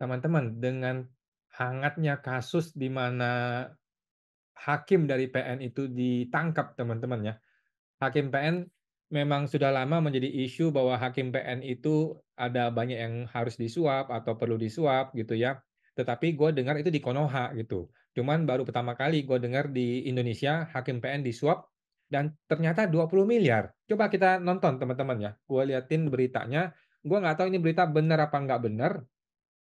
teman-teman, dengan hangatnya kasus di mana hakim dari PN itu ditangkap, teman-teman ya. Hakim PN memang sudah lama menjadi isu bahwa hakim PN itu ada banyak yang harus disuap atau perlu disuap gitu ya. Tetapi gue dengar itu di Konoha gitu. Cuman baru pertama kali gue dengar di Indonesia hakim PN disuap dan ternyata 20 miliar. Coba kita nonton teman-teman ya. Gue liatin beritanya. Gue nggak tahu ini berita benar apa nggak benar.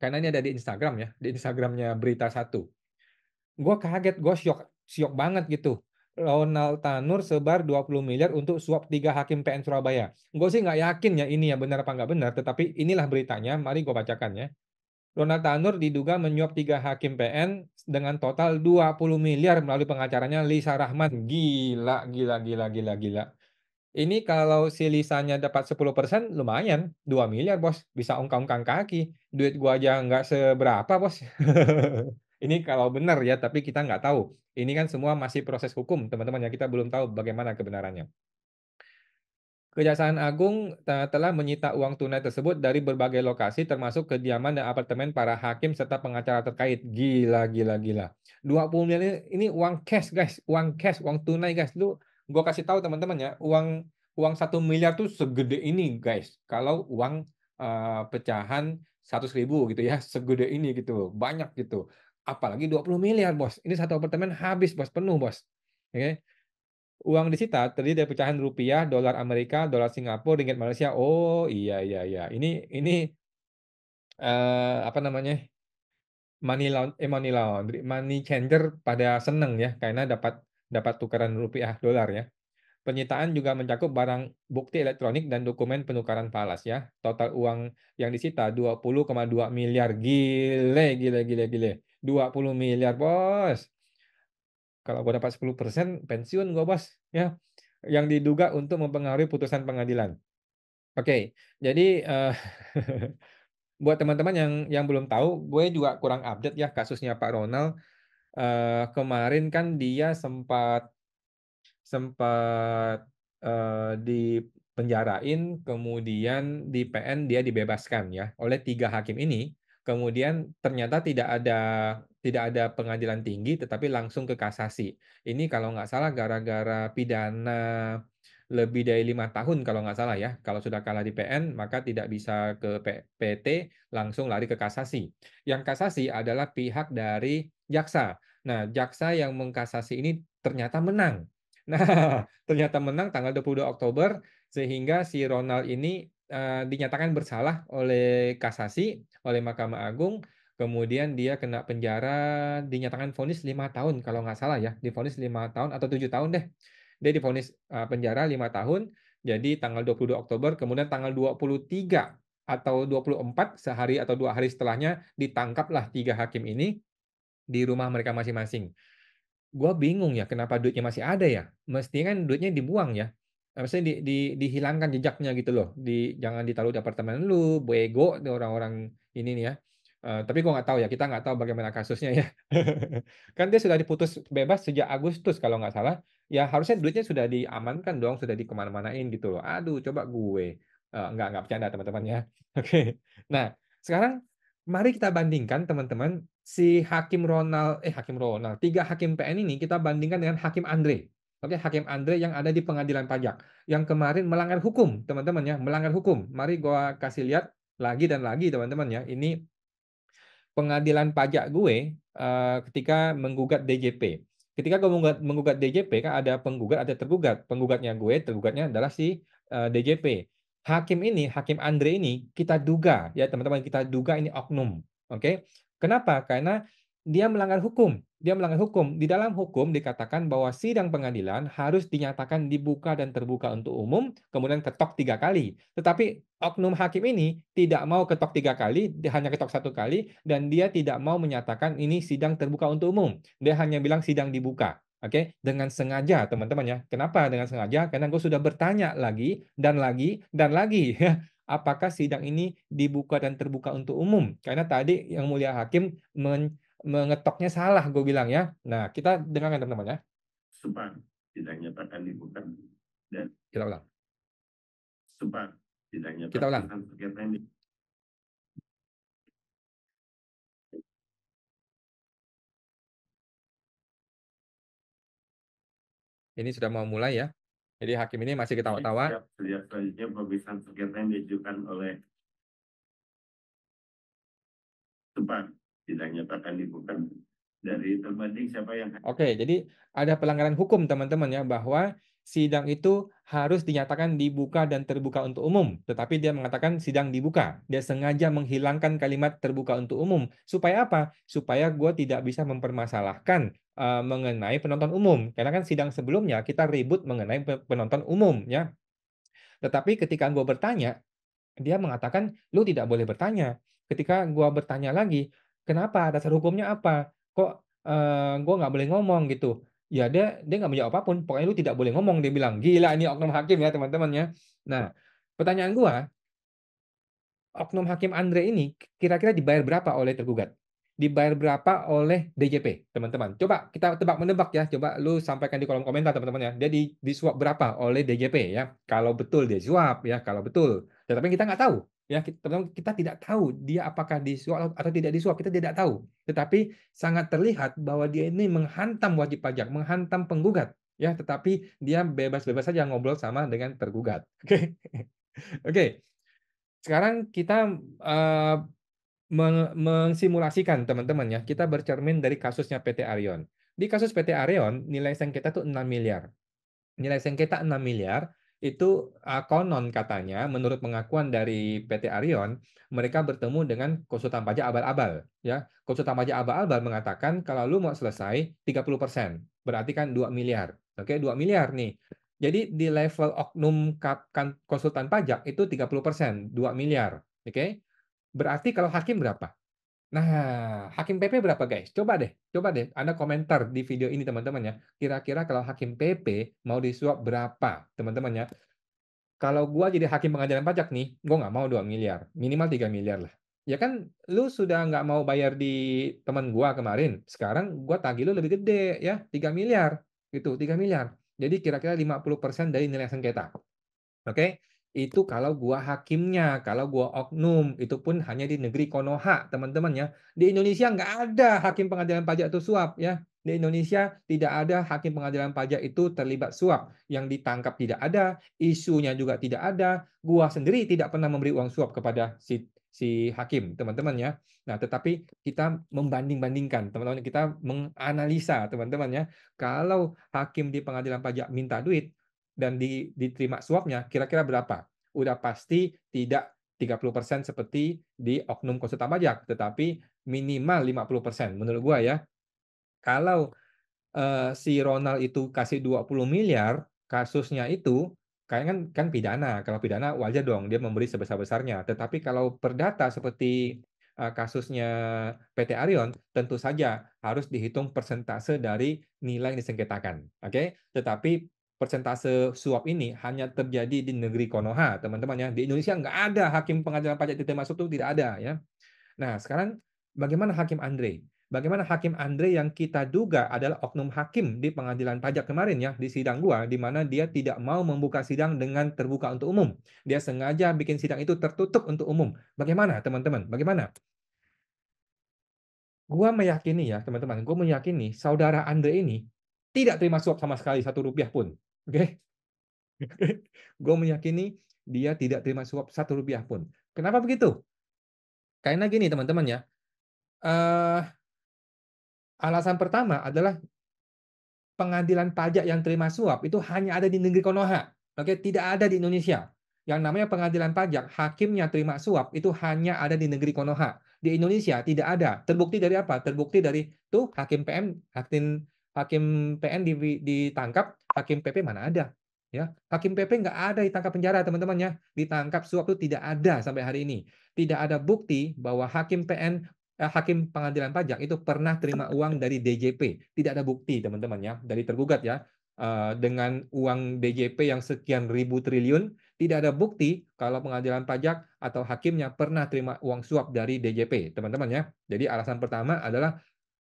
Karena ini ada di Instagram ya. Di Instagramnya Berita Satu. Gue kaget, gue syok syok banget gitu. Ronald Tanur sebar 20 miliar untuk suap 3 hakim PN Surabaya. Gue sih nggak yakin ya ini ya benar apa nggak benar, tetapi inilah beritanya, mari gue bacakan ya. Ronald Tanur diduga menyuap 3 hakim PN dengan total 20 miliar melalui pengacaranya Lisa Rahman. Gila, gila, gila, gila, gila. Ini kalau si Lisanya dapat 10% lumayan, 2 miliar bos, bisa ongkang-ongkang kaki. Duit gua aja nggak seberapa bos. Ini kalau benar ya, tapi kita nggak tahu. Ini kan semua masih proses hukum teman-teman ya, kita belum tahu bagaimana kebenarannya. Kejaksaan Agung telah menyita uang tunai tersebut dari berbagai lokasi termasuk kediaman dan apartemen para hakim serta pengacara terkait. Gila, gila, gila. 20 miliar ini uang cash guys, uang cash, uang tunai guys. Gua kasih tahu teman-teman ya, uang uang 1 miliar tuh segede ini guys. Kalau uang pecahan 100.000 gitu ya, segede ini gitu, banyak gitu. Apalagi 20 miliar bos. Ini satu apartemen habis bos, penuh bos. Oke. Uang disita terdiri dari pecahan rupiah, dolar Amerika, dolar Singapura, ringgit Malaysia. Oh, iya, iya, iya. Ini apa namanya? Money changer pada seneng ya karena dapat dapat tukaran rupiah dolar ya. Penyitaan juga mencakup barang bukti elektronik dan dokumen penukaran falas ya. Total uang yang disita 20,2 miliar. Gile, gile, gile, gile. 20 miliar, Bos. Kalau gua dapat 10% pensiun gua, Bos, ya. Yang diduga untuk mempengaruhi putusan pengadilan. Oke, jadi buat teman-teman yang belum tahu, gue juga kurang update ya kasusnya Pak Ronald. Kemarin kan dia sempat sempat dipenjarain, kemudian di PN dia dibebaskan ya oleh 3 hakim ini. Kemudian ternyata tidak ada pengadilan tinggi, tetapi langsung ke kasasi. Ini kalau nggak salah gara-gara pidana lebih dari 5 tahun kalau nggak salah ya. Kalau sudah kalah di PN maka tidak bisa ke PT, langsung lari ke kasasi. Yang kasasi adalah pihak dari jaksa. Nah, jaksa yang mengkasasi ini ternyata menang. Nah, ternyata menang tanggal 22 Oktober sehingga si Ronald ini dinyatakan bersalah oleh kasasi, oleh Mahkamah Agung. Kemudian dia kena penjara, dinyatakan vonis 5 tahun kalau nggak salah ya, divonis 5 tahun atau 7 tahun deh. Dia divonis penjara 5 tahun. Jadi tanggal 22 Oktober, kemudian tanggal 23 atau 24 sehari atau 2 hari setelahnya ditangkaplah 3 hakim ini di rumah mereka masing-masing. Gua bingung ya kenapa duitnya masih ada ya? Mestinya kan duitnya dibuang ya. Maksudnya dihilangkan jejaknya gitu loh. Jangan ditaruh di apartemen lu, bego nih orang-orang ini nih ya. Tapi gua nggak tahu ya, kita nggak tahu bagaimana kasusnya ya. Kan dia sudah diputus bebas sejak Agustus kalau nggak salah. Ya harusnya duitnya sudah diamankan dong, sudah dikemana-manain gitu loh. Aduh, coba gue. Nggak bercanda teman-teman ya. Oke. Nah, sekarang mari kita bandingkan teman-teman Hakim Ronald, 3 hakim PN ini kita bandingkan dengan Hakim Andre. Oke, Hakim Andre yang ada di pengadilan pajak, yang kemarin melanggar hukum, teman-teman ya, melanggar hukum. Mari gua kasih lihat lagi dan lagi, teman-teman ya. Ini pengadilan pajak gue ketika menggugat DJP. Ketika gue menggugat DJP kan ada penggugat, ada tergugat. Penggugatnya gue, tergugatnya adalah si DJP. Hakim Andre ini kita duga ya teman-teman, kita duga ini oknum. Oke. Kenapa? Karena dia melanggar hukum. Dia melanggar hukum. Di dalam hukum dikatakan bahwa sidang pengadilan harus dinyatakan dibuka dan terbuka untuk umum, kemudian ketok 3 kali. Tetapi oknum hakim ini tidak mau ketok 3 kali, dia hanya ketok 1 kali, dan dia tidak mau menyatakan ini sidang terbuka untuk umum. Dia hanya bilang sidang dibuka. Oke, dengan sengaja teman-teman ya. Kenapa dengan sengaja? Karena gue sudah bertanya lagi dan lagi dan lagi ya. Apakah sidang ini dibuka dan terbuka untuk umum? Karena tadi yang mulia hakim mengetoknya salah, gue bilang ya. Nah, kita dengarkan teman-teman ya. Supaya tidak nyatakan dibuka dan Kita ulang. supaya tidak Kita ulang. nyatakan sengketa ini Ini sudah mau mulai ya. Jadi hakim ini masih ketawa-tawa. Siap, siap. Selanjutnya pemeriksaan sengketa yang diajukan oleh Tupan. Tidak nyatakan dibuka. Dari terbanding siapa yang Oke, jadi ada pelanggaran hukum teman-teman ya, bahwa sidang itu harus dinyatakan dibuka dan terbuka untuk umum. Tetapi dia mengatakan sidang dibuka. Dia sengaja menghilangkan kalimat terbuka untuk umum. Supaya apa? Supaya gue tidak bisa mempermasalahkan mengenai penonton umum. Karena kan sidang sebelumnya kita ribut mengenai penonton umum ya. Tetapi ketika gue bertanya, dia mengatakan, lu tidak boleh bertanya. Ketika gua bertanya lagi, kenapa? Dasar hukumnya apa? Kok gua nggak boleh ngomong gitu. Ya dia nggak menjawab apapun. Pokoknya lu tidak boleh ngomong, dia bilang. Gila ini oknum hakim ya teman-teman ya. Nah, pertanyaan gua, oknum hakim Andre ini kira-kira dibayar berapa oleh tergugat? Dibayar berapa oleh DJP, teman-teman? Coba kita tebak-menebak ya. Coba lu sampaikan di kolom komentar, teman-teman ya. Dia disuap berapa oleh DJP ya? Kalau betul dia suap ya, kalau betul. Tetapi kita nggak tahu ya. Teman-teman, kita tidak tahu dia apakah disuap atau tidak disuap. Kita tidak tahu. Tetapi sangat terlihat bahwa dia ini menghantam wajib pajak, menghantam penggugat ya. Tetapi dia bebas-bebas saja ngobrol sama dengan tergugat. Oke. Oke. Sekarang kita eh, mensimulasikan teman-teman ya. Kita bercermin dari kasusnya PT Arion. Di kasus PT Arion, nilai sengketa itu 6 miliar. Nilai sengketa 6 miliar itu konon katanya menurut pengakuan dari PT Arion, mereka bertemu dengan konsultan pajak abal-abal ya. Konsultan pajak abal-abal mengatakan kalau lu mau selesai 30%, berarti kan 2 miliar. Oke, 2 miliar nih. Jadi di level oknum konsultan pajak itu 30%, 2 miliar. Oke. Berarti kalau hakim berapa? Nah, hakim PP berapa guys? Coba deh, Anda komentar di video ini teman-teman ya. Kira-kira kalau hakim PP mau disuap berapa, teman-teman ya? Kalau gua jadi hakim pengadilan pajak nih, gua nggak mau 2 miliar, minimal 3 miliar lah. Ya kan, lu sudah nggak mau bayar di teman gua kemarin, sekarang gua tagih lu lebih gede ya, 3 miliar. Gitu, 3 miliar. Jadi kira-kira 50% dari nilai sengketa. Oke, itu kalau gua hakimnya, kalau gua oknum, itu pun hanya di negeri Konoha, teman-teman ya. Di Indonesia nggak ada hakim pengadilan pajak itu suap ya. Di Indonesia tidak ada hakim pengadilan pajak itu terlibat suap. Yang ditangkap tidak ada, isunya juga tidak ada. Gua sendiri tidak pernah memberi uang suap kepada si hakim, teman-teman ya. Nah, tetapi kita membanding-bandingkan, teman-teman, kita menganalisa, teman-teman ya. Kalau hakim di pengadilan pajak minta duit, dan diterima suapnya, kira-kira berapa? Udah pasti tidak 30% seperti di oknum konsultan pajak, tetapi minimal 50% menurut gua ya. Kalau si Ronald itu kasih 20 miliar, kasusnya itu kayaknya kan pidana. Kalau pidana wajar dong dia memberi sebesar-besarnya. Tetapi kalau perdata seperti kasusnya PT Arion, tentu saja harus dihitung persentase dari nilai yang disengketakan. Oke, tetapi persentase suap ini hanya terjadi di negeri Konoha, teman-teman ya. Di Indonesia nggak ada hakim pengadilan pajak tidak masuk itu tidak ada ya. Nah, sekarang bagaimana Hakim Andre? Bagaimana Hakim Andre yang kita duga adalah oknum hakim di pengadilan pajak kemarin ya, di sidang gua, di mana dia tidak mau membuka sidang dengan terbuka untuk umum. Dia sengaja bikin sidang itu tertutup untuk umum. Bagaimana, teman-teman? Bagaimana? Gua meyakini ya, teman-teman, gua meyakini saudara Andre ini tidak terima suap sama sekali satu rupiah pun. Oke? Gue meyakini dia tidak terima suap satu rupiah pun. Kenapa begitu? Karena gini, teman-teman ya. Eh, alasan pertama adalah pengadilan pajak yang terima suap itu hanya ada di negeri Konoha. Oke, tidak ada di Indonesia. Yang namanya pengadilan pajak, hakimnya terima suap itu hanya ada di negeri Konoha. Di Indonesia tidak ada. Terbukti dari apa? Terbukti dari tuh hakim PM, hakim hakim PN ditangkap, hakim PP mana ada? Ya, hakim PP nggak ada ditangkap penjara, teman-teman ya. Ditangkap suap itu tidak ada sampai hari ini. Tidak ada bukti bahwa hakim PN hakim pengadilan pajak itu pernah terima uang dari DJP. Tidak ada bukti, teman-teman ya, dari tergugat ya. Dengan uang DJP yang sekian ribu triliun, tidak ada bukti kalau pengadilan pajak atau hakimnya pernah terima uang suap dari DJP, teman-teman ya. Jadi alasan pertama adalah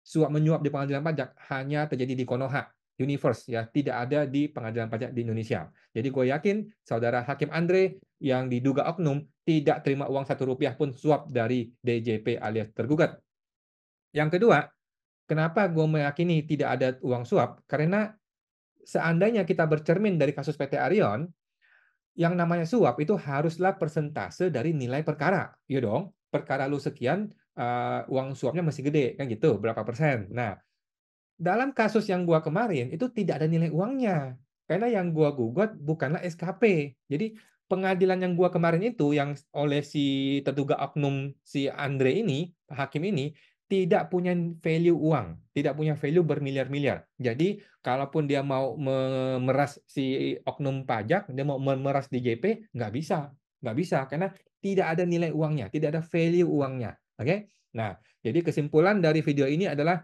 suap menyuap di pengadilan pajak hanya terjadi di Konoha Universe ya, tidak ada di pengadilan pajak di Indonesia. Jadi gue yakin saudara Hakim Andre yang diduga oknum tidak terima uang satu rupiah pun suap dari DJP alias tergugat. Yang kedua, kenapa gue meyakini tidak ada uang suap? Karena seandainya kita bercermin dari kasus PT Arion, yang namanya suap itu haruslah persentase dari nilai perkara. Iya dong, perkara lu sekian, uang suapnya masih gede, kan gitu, berapa persen. Nah, dalam kasus yang gua kemarin, itu tidak ada nilai uangnya. Karena yang gua gugat bukanlah SKP. Jadi, pengadilan yang gua kemarin itu, yang oleh si terduga oknum si Andre ini, hakim ini, tidak punya value uang, tidak punya value bermiliar-miliar. Jadi, kalaupun dia mau memeras si oknum pajak, dia mau memeras DJP, nggak bisa. Nggak bisa, karena tidak ada nilai uangnya, tidak ada value uangnya. Oke? Nah, jadi kesimpulan dari video ini adalah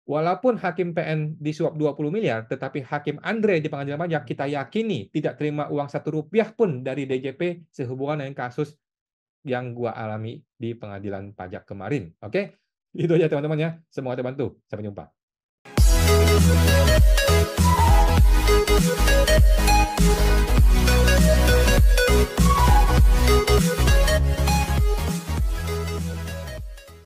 walaupun Hakim PN disuap 20 miliar, tetapi Hakim Andre di Pengadilan Pajak kita yakini tidak terima uang Rp1 pun dari DJP sehubungan dengan kasus yang gua alami di Pengadilan Pajak kemarin. Oke? Itu aja teman-teman ya. Semoga terbantu. Sampai jumpa.